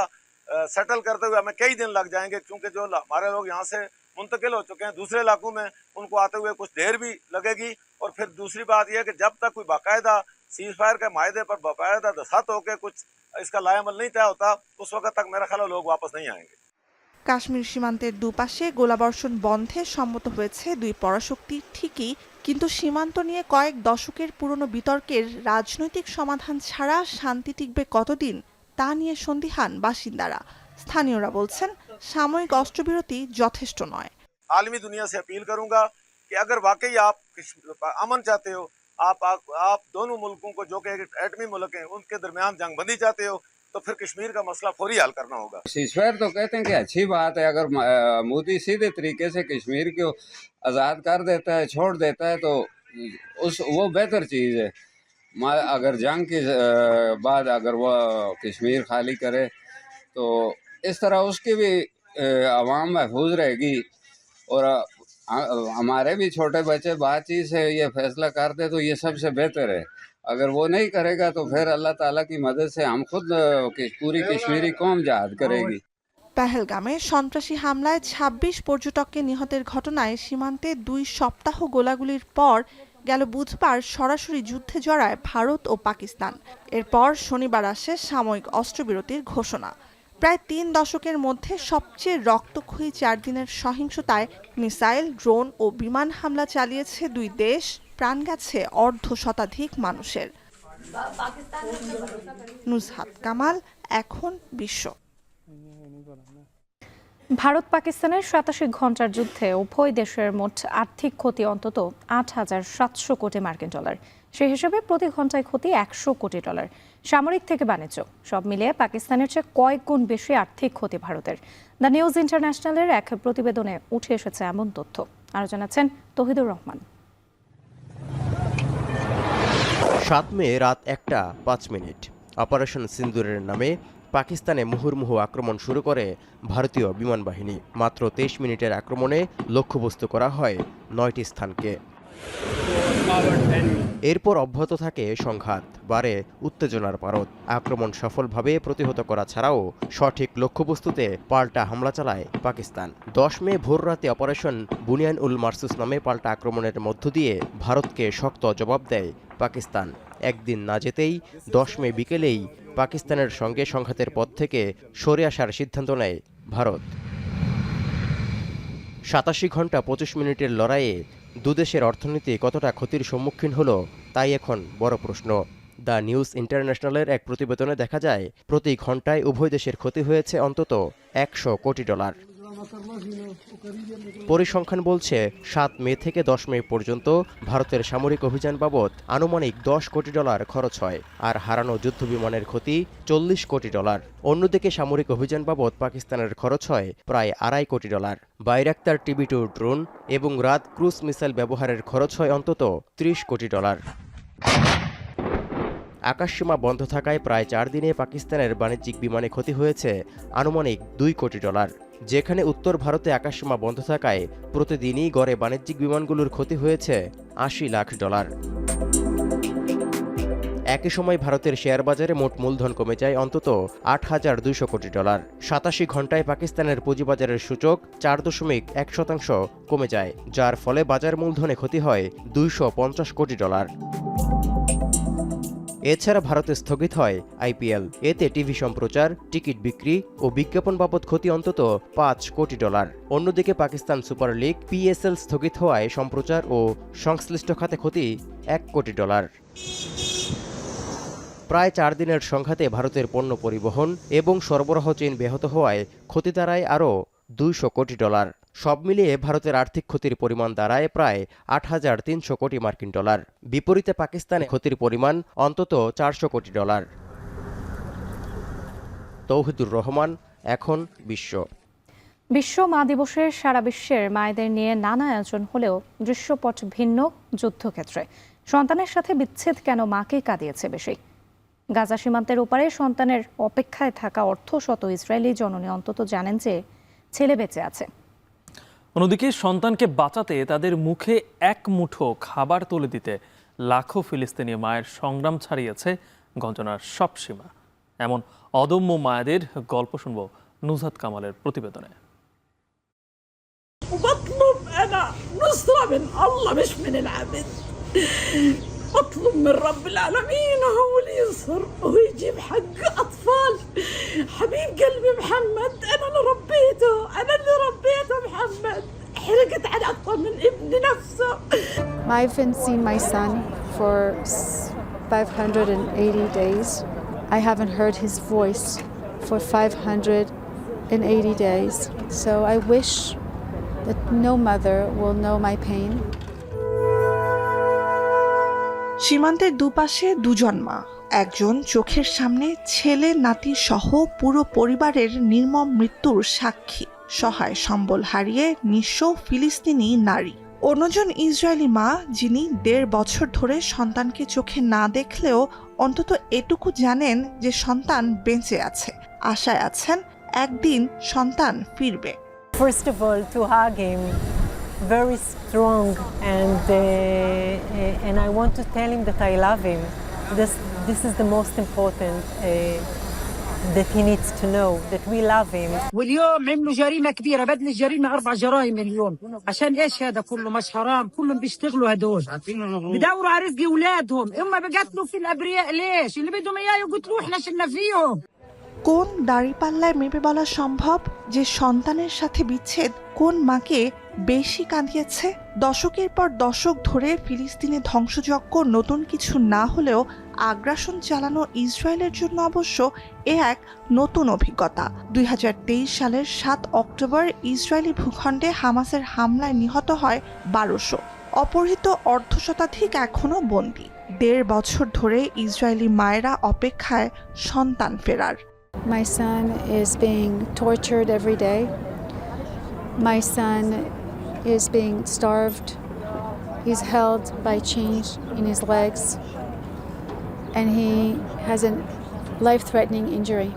सेटल करते हुए हमें कई दिन लग जाएंगे, क्योंकि जो हमारे लोग यहाँ से मुंतकिल हो चुके हैं दूसरे इलाकों में, उनको आते हुए कुछ देर भी लगेगी। और फिर दूसरी बात यह है कि जब तक कोई बाकायदा सीज फायर के मायदे पर बाकायदा दस्तखत होकर कुछ इसका लाएमल नहीं तय होता, उस वक्त तक मेरा ख्याल लोग वापस नहीं आएंगे। কাশ্মীর সীমান্তের দুপাশে গোলাবর্ষণ বন্ধে সম্মত হয়েছে দুই পরাশক্তি ঠিকই, কিন্তু সীমান্ত নিয়ে কয়েক দশকের পুরনো বিতর্কের রাজনৈতিক সমাধান ছাড়া শান্তি টিকবে কতদিন তা নিয়ে সন্দিহান বাসিন্দারা। স্থানীয়রা বলছেন, সাময়িক অস্ত্রবিরতি যথেষ্ট নয়। आलमी दुनिया से अपील करूंगा कि अगर वाकई आप अमन चाहते हो, आप दोनों मुल्कों को जो कि एटमी मुल्क हैं उनके दरमियान जंगबंदी चाहते हो, तो फिर कश्मीर का मसला फौरी हल करना होगा। सीजफायर तो कहते हैं कि अच्छी बात है, अगर मोदी सीधे तरीके से कश्मीर को आज़ाद कर देता है, छोड़ देता है, तो वो बेहतर चीज़ है। अगर जंग के बाद अगर वो कश्मीर खाली करे तो इस तरह उसकी भी आवाम महफूज रहेगी, और हमारे भी छोटे बच्चे बातचीत से ये फैसला करते तो ये सबसे बेहतर है। अगर वो नहीं करेगा तो फिर अल्लाह ताला की मदद से हम खुद पूरी कश्मीरी कौम जहाद करेगी। পেহেলগামে সন্ত্রাসী হামলায় ২৬ পর্যটককে নিহতের ঘটনায় সীমান্তে ২ সপ্তাহ গোলাগুলির পর গেল বুধবার সরাসরি যুদ্ধে জড়ায় ভারত ও পাকিস্তান। এরপর শনিবার আসে সাময়িক অস্ত্রবিরতির ঘোষণা। প্রায় ৩ দশকের মধ্যে সবচেয়ে রক্তক্ষয়ী ৪ দিনের সহিংসতায় মিসাইল, ড্রোন ও বিমান হামলা চালিয়েছে দুই দেশ, প্রাণ গেছে অর্ধশতাধিক মানুষের। নুজহাত কামাল, এখন বিশ্ব। ভারত পাকিস্তানের ৮৭ ঘণ্টার যুদ্ধে উভয় দেশের মোট আর্থিক ক্ষতি অন্তত ৮,৭০০ কোটি মার্কিন ডলার। সেই হিসেবে প্রতি ঘন্টায় ক্ষতি ১০০ কোটি ডলার। সামরিক থেকে বাণিজ্য সব মিলিয়ে পাকিস্তানের চেয়ে কয়েক গুণ বেশি আর্থিক ক্ষতি ভারতের। দ্য নিউজ ইন্টারন্যাশনালের এক প্রতিবেদনে উঠে এসেছে এমন তথ্য। আরও জানাচ্ছেন তহিদুর রহমান। ৭ মে রাত ১টা ৫ অপারেশন সিন্দুরের নামে পাকিস্তানে মুহুর্মুহু আক্রমণ শুরু করে ভারতীয় বিমান বাহিনী। মাত্র ২৩ মিনিটের আক্রমণে লক্ষ্যবস্তু করা হয় ৯টি স্থানকে। এরপর অব্যাহত থাকে সংঘাত, বাড়ে উত্তেজনার পারদ। আক্রমণ সফলভাবে প্রতিহত করা ছাড়াও সঠিক লক্ষ্যবস্তুতে পাল্টা হামলা চালায় পাকিস্তান। ১০ মে ভোররাতে অপারেশন বুনিয়ান উল মারসুস নামে পাল্টা আক্রমণের মধ্য দিয়ে ভারতকে শক্ত জবাব দেয় পাকিস্তান। একদিন না যেতেই ১০ মে বিকেলেই পাকিস্তানের সঙ্গে সংঘাতের পথ থেকে সরে আসার সিদ্ধান্ত নেয় ভারত। ৮৭ ঘন্টা ২৫ মিনিটের লড়াইয়ে দুদেশের অর্থনীতি কতটা ক্ষতির সম্মুখীন হলো তাই এখন বড় প্রশ্ন। দ্য নিউজ ইন্টারন্যাশনালের এক প্রতিবেদনে দেখা যায় প্রতি ঘন্টায় উভয় দেশের ক্ষতি হয়েছে অন্তত $100 কোটি। পরিসংখ্যান বলছে 7 মে থেকে 10 মে পর্যন্ত ভারতের সামরিক অভিযান বাবদ আনুমানিক $10 কোটি খরচ হয়, আর হারানো যুদ্ধবিমানের ক্ষতি $40 কোটি। অন্যদিকে সামরিক অভিযান বাবদ পাকিস্তানের খরচ হয় প্রায় $2.5 কোটি। বাইরাক্তার TB2 ড্রোন এবং রাত ক্রুজ মিসাইল ব্যবহারের খরচ হয় অন্তত $30 কোটি। আকাশসীমা বন্ধ থাকায় প্রায় 4 দিনে পাকিস্তানের বাণিজ্যিক বিমানে ক্ষতি হয়েছে আনুমানিক $2 কোটি, যেখানে উত্তর ভারতে আকাশসীমা বন্ধ থাকায় প্রতিদিনই গড়ে বাণিজ্যিক বিমানগুলোর ক্ষতি হয়েছে $80 লাখ। একই সময় ভারতের শেয়ার বাজারে মোট মূলধন কমে যায় অন্তত $8,200 কোটি। 87 ঘন্টায় পাকিস্তানের পুঁজিবাজারের সূচক 4.1% কমে যায়, যার ফলে বাজার মূলধনে ক্ষতি হয় $250 কোটি। এছাড়া ভারতে স্থগিত হয় IPL, এতে টিভি সম্প্রচার, টিকিট বিক্রি ও বিজ্ঞাপন বাবদ ক্ষতি অন্তত $5 কোটি। অন্যদিকে পাকিস্তান সুপার লিগ PSL স্থগিত হওয়ায় সম্প্রচার ও সংশ্লিষ্ট খাতে ক্ষতি $1 কোটি। প্রায় 4 দিনের সংঘাতে ভারতের পণ্য পরিবহন এবং সরবরাহ চেইন ব্যাহত হওয়ায় ক্ষতি দাঁড়ায় আরও $200 কোটি। সব মিলিয়ে ভারতের আর্থিক ক্ষতির পরিমাণ দাঁড়ায় প্রায় $8,300 কোটি মার্কিন। বিপরীতে পাকিস্তানে ক্ষতির পরিমাণ অন্তত $400 কোটি। তৌহিদুর রহমান, এখন বিশ্ব। বিশ্ব মা দিবসে সারা বিশ্বের মায়েদের নিয়ে নানা আয়োজন হলেও দৃশ্যপট ভিন্ন যুদ্ধক্ষেত্রে। সন্তানের সাথে বিচ্ছেদ কেন মাকে কাঁদিয়েছে বেশি? গাজা সীমান্তের ওপারে সন্তানের অপেক্ষায় থাকা অর্ধশত ইসরায়েলি জননী অন্তত জানেন যে ছেলে বেঁচে আছে। অন্যদিকে সন্তানকে বাঁচাতে তাদের মুখে এক মুঠো খাবার তুলে দিতে লাখো ফিলিস্তিনি মায়ের সংগ্রাম ছাড়িয়েছে গঞ্জনার সব সীমা। এমন অদম্য মায়েদের গল্প শুনব নুজহাত কামালের প্রতিবেদনে। أطلب من رب العالمين هو اللي ينصر ويجيب حق أطفال حبيب قلبي محمد. أنا اللي ربيته محمد. حرقت على أكثر من ابني نفسه. I haven't seen my son for 580 days. I haven't heard his voice for 580 days. So I wish that no mother will know my pain. সীমান্তের দুপাশে দুজন মা, একজন চোখের সামনে ছেলে নাতি সহ পুরো পরিবারের নির্মম মৃত্যুর সাক্ষী, সহায় সম্বল হারিয়ে নিঃস্ব ফিলিস্তিনি নারী। অন্যজন ইসরায়েলি মা, যিনি 1.5 বছর ধরে সন্তানকে চোখে না দেখলেও অন্তত এটুকু জানেন যে সন্তান বেঁচে আছে, আশায় আছেন একদিন সন্তান ফিরবে। First of all, to hug him. Very strong, and I want to tell him that I love him. This is the most important that he needs to know, that we love him. واليوم عملوا جريمة كبيرة، بدل الجريمة 4 جرائم اليوم. عشان ايش هذا كله؟ مش حرام؟ كلهم بيشتغلوا هدول، بدوروا على رزق اولادهم، هم بقتلوا في الابرياء ليش؟ اللي بدهم اياه يقتلوا احنا شلنا فيهم. কোন দাড়িপাল্লায় মেপে বলা সম্ভব যে সন্তানের সাথে বিচ্ছেদ কোন মাকে বেশি কাঁদিয়েছে? দশকের পর দশক ধরে ফিলিস্তিনে ধ্বংসযজ্ঞ নতুন কিছু না হলেও আগ্রাসন চালানো ইসরায়েলের জন্য অবশ্য এ এক নতুন অভিজ্ঞতা। 2023 সালের 7 অক্টোবর ইসরায়েলি ভূখণ্ডে হামাসের হামলায় নিহত হয় 1200। অপহৃত অর্ধশতাধিক এখনও বন্দী। 1.5 বছর ধরে ইসরায়েলি মায়েরা অপেক্ষায় সন্তান ফেরার। My son is being tortured every day. My son is being starved. He's held by chains in his legs, and he has a life-threatening injury.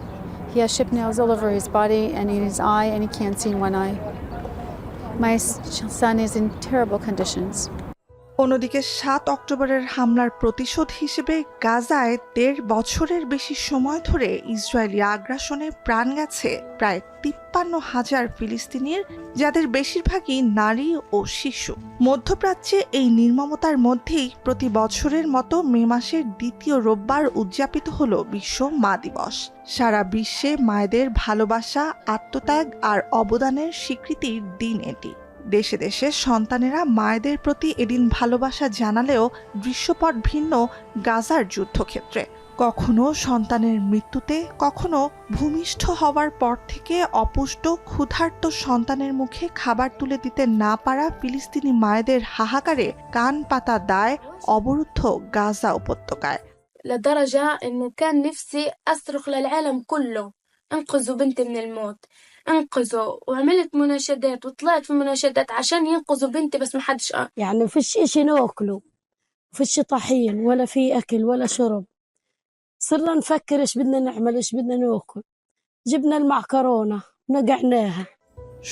He has shrapnel nails all over his body and in his eye, and he can't see in one eye. My son is in terrible conditions. অন্যদিকে 7 অক্টোবরের হামলার প্রতিশোধ হিসেবে গাজায় 1.5 বছরের বেশি সময় ধরে ইসরায়েলি আগ্রাসনে প্রাণ গেছে প্রায় 53,000 ফিলিস্তিনির, যাদের বেশিরভাগই নারী ও শিশু। মধ্যপ্রাচ্যে এই নির্মমতার মধ্যেই প্রতি বছরের মতো মে মাসের 2য় রোববার উদযাপিত হলো বিশ্ব মা দিবস। সারা বিশ্বে মায়েদের ভালোবাসা, আত্মত্যাগ আর অবদানের স্বীকৃতির দিন এটি। দেশে দেশে সন্তানেরা মায়েদের প্রতি এদিন ভালোবাসা জানালেও দৃশ্যপট ভিন্ন গাজার যুদ্ধক্ষেত্রে। কখনো সন্তানের মৃত্যুতে, কখনো ভূমিষ্ঠ হওয়ার পর থেকে অপুষ্ট ক্ষুধার্ত সন্তানের মুখে খাবার তুলে দিতে না পারা ফিলিস্তিনি মায়েদের হাহাকারে কান পাতা দায় অবরুদ্ধ গাজা উপত্যকায়। لدرجة إنه كان نفسي أصرخ للعالم كله انقذوا بنتي من الموت، انقذوا، وعملت مناشدات وطلعت في مناشدات عشان ينقذوا بنتي بس ما حدش يعني فيش إشي ناكله، فيش طحين ولا في أكل ولا شرب. صرنا نفكر إيش بدنا نعمل، إيش بدنا ناكل. جبنا المعكرونة نقعناها.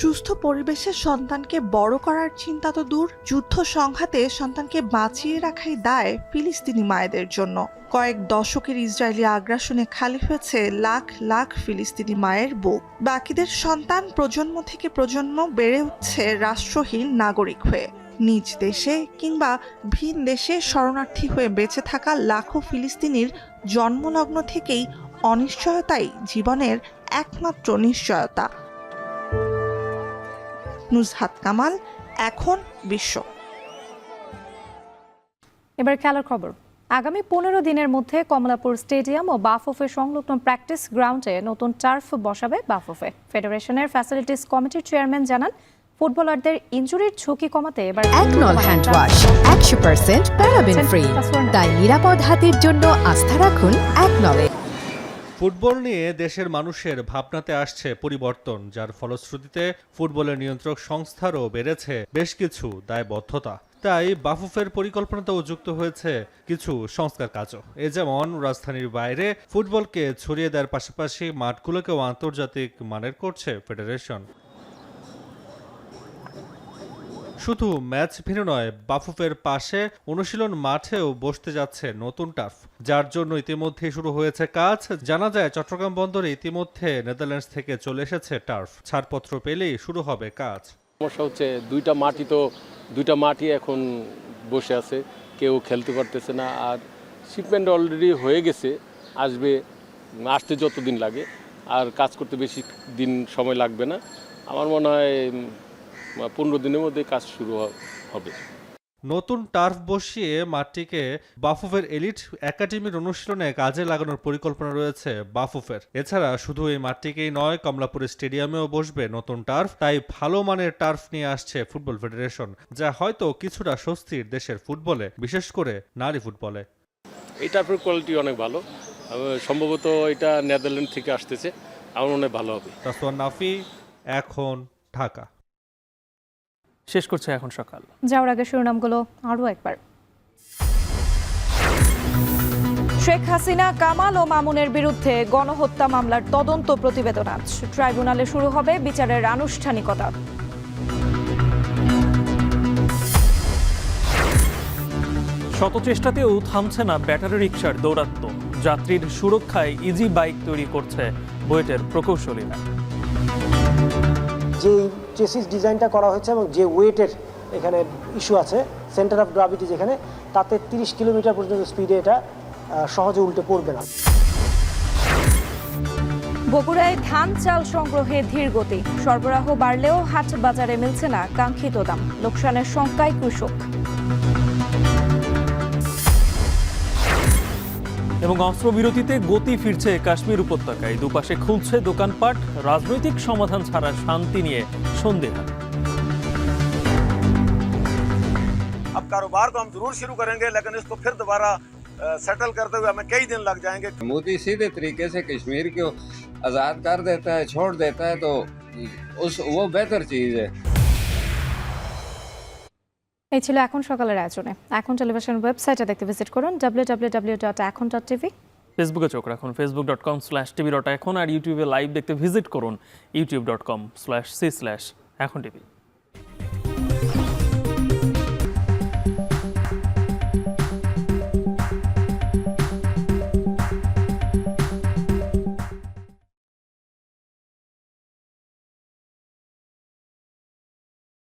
সুস্থ পরিবেশে সন্তানকে বড় করার চিন্তা তো দূর, যুদ্ধ সংঘাতে সন্তানকে বাঁচিয়ে রাখাই দায় ফিলিস্তিনি মায়েদের জন্য। কয়েক দশকের ইসরায়েলি আগ্রাসনে খালি হয়েছে লাখ লাখ ফিলিস্তিনি মায়ের বুক। বাকিদের সন্তান প্রজন্ম থেকে প্রজন্ম বেড়ে উঠছে রাষ্ট্রহীন নাগরিক হয়ে। নিজ দেশে কিংবা ভিন দেশে শরণার্থী হয়ে বেঁচে থাকা লাখো ফিলিস্তিনির জন্মলগ্ন থেকেই অনিশ্চয়তাই জীবনের একমাত্র নিশ্চয়তা। নুজহাত কামাল, এখন বিশ্ব। এবার খেলার খবর। আগামী 15 দিনের মধ্যে কমলাপুর স্টেডিয়াম ও বাফুফে সংলগ্ন প্র্যাকটিস গ্রাউন্ডে নতুন টার্ফ বসাবে বাফুফে। ফেডারেশনের ফ্যাসিলিটিস কমিটির চেয়ারম্যান জানান, ফুটবলারদের ইনজুরির ঝুঁকি কমাতে এবার একনল হ্যান্ড ওয়াশ 100% প্যারাবেন ফ্রি, তাই নিরাপদ হাতের জন্য আস্থা রাখুন একনলে। ফুটবল নিয়ে দেশের মানুষের ভাবনাতে আসছে পরিবর্তন, যার ফলশ্রুতিতে ফুটবলের নিয়ন্ত্রক সংস্থারও বেড়েছে বেশ কিছু দায়বদ্ধতা। তাই বাফুফের পরিকল্পনাতেও যুক্ত হয়েছে কিছু সংস্কার কাজও। এ যেমন রাজধানীর বাইরে ফুটবলকে ছড়িয়ে দেওয়ার পাশাপাশি মাঠগুলোকেও আন্তর্জাতিক মানের করছে ফেডারেশন। শুধু ম্যাচ ভিন্ন নয়, বাফুফের পাশে অনুশীলন মাঠেও বসতে যাচ্ছে নতুন টার্ফ, যার জন্য ইতিমধ্যে শুরু হয়েছে কাজ। জানা যায় চট্টগ্রাম বন্দরে ইতিমধ্যে নেদারল্যান্ডস থেকে চলে এসেছে টার্ফ, ছাড়পত্র পেলেই শুরু হবে কাজ। সমস্যা হচ্ছে দুইটা মাটি এখন বসে আছে, কেউ খেলতে পারতেছে না। আর শিপমেন্ট অলরেডি হয়ে গেছে, আসতে যতদিন লাগে আর কাজ করতে বেশি দিন সময় লাগবে না। আমার মনে হয় 15 দিনের মধ্যে কাজ শুরু হবে। নতুন টার্ফ বসিয়ে মাঠটিকে বাফুফের এলিট একাডেমির অনুশীলনে কাজে লাগানোর পরিকল্পনা রয়েছে বাফুফের। এছাড়া শুধু এই মাঠটিকেই নয়, কমলাপুরের স্টেডিয়ামেও বসবে নতুন টার্ফ। তাই ভালো মানের টার্ফ নিয়ে আসছে ফুটবল ফেডারেশন, যা হয়তো কিছুটা স্বস্তির দেশের ফুটবলে, বিশেষ করে নারী ফুটবলে। এই টার্ফের কোয়ালিটি অনেক ভালো, সম্ভবত এটা নেদারল্যান্ড থেকে আসতেছে, আমার মনে হয় ভালো হবে। তাসওয়ান নাফি, এখন, ঢাকা। শেষ করছে এখন সকাল। যাওয়ার আগে শিরোনামগুলো আরও একবার। শেখ হাসিনা, কামাল ও মামুনের বিরুদ্ধে গণহত্যা মামলার তদন্ত প্রতিবেদন আজ ট্রাইব্যুনালে শুরু হবে বিচারের আনুষ্ঠানিকতা। শত চেষ্টাতেও থামছে না ব্যাটারি রিকশার দৌরাত্ম্য। যাত্রীর সুরক্ষায় ইজি বাইক তৈরি করছে বুয়েটের প্রকৌশলীরা। যে চেসিস ডিজাইনটা করা হয়েছে এবং যে ওয়েটের এখানে ইস্যু আছে, সেন্টার অফ গ্রাভিটি যেখানে, তাতে 30 কিলোমিটার পর্যন্ত স্পিডে এটা সহজে উল্টে পড়বে না। বগুড়ায় ধান চাল সংগ্রহে ধীর গতি, সরবরাহ বাড়লেও হাট বাজারে মিলছে না কাঙ্ক্ষিত দাম, লোকসানের শঙ্কায় কৃষক। এবং অস্ত্রবিরতিতে গতি ফিরছে কাশ্মীর উপত্যকায়, দুপাশে খুলছে দোকানপাট, রাজনৈতিক সমাধান ছাড়া শান্তি নিয়ে সন্দেহ। अब कारोबार को हम जरूर शुरू करेंगे, लेकिन इसको फिर दोबारा सेटल करते हुए हमें कई दिन लग जाएंगे। मोदी सीधे तरीके से कश्मीर को आज़ाद कर देता है, छोड़ देता है, तो वो बेहतर चीज़ है। এই ছিল এখন সকালের আয়োজনে। এখন টেলিভিশন ওয়েবসাইটে দেখতে ভিজিট করুন www.ekon.tv। ফেসবুকে চোখ রাখুন facebook.com/tv.ekon, আর ইউটিউবে লাইভ দেখতে ভিজিট করুন youtube.com/c/ekhon tv।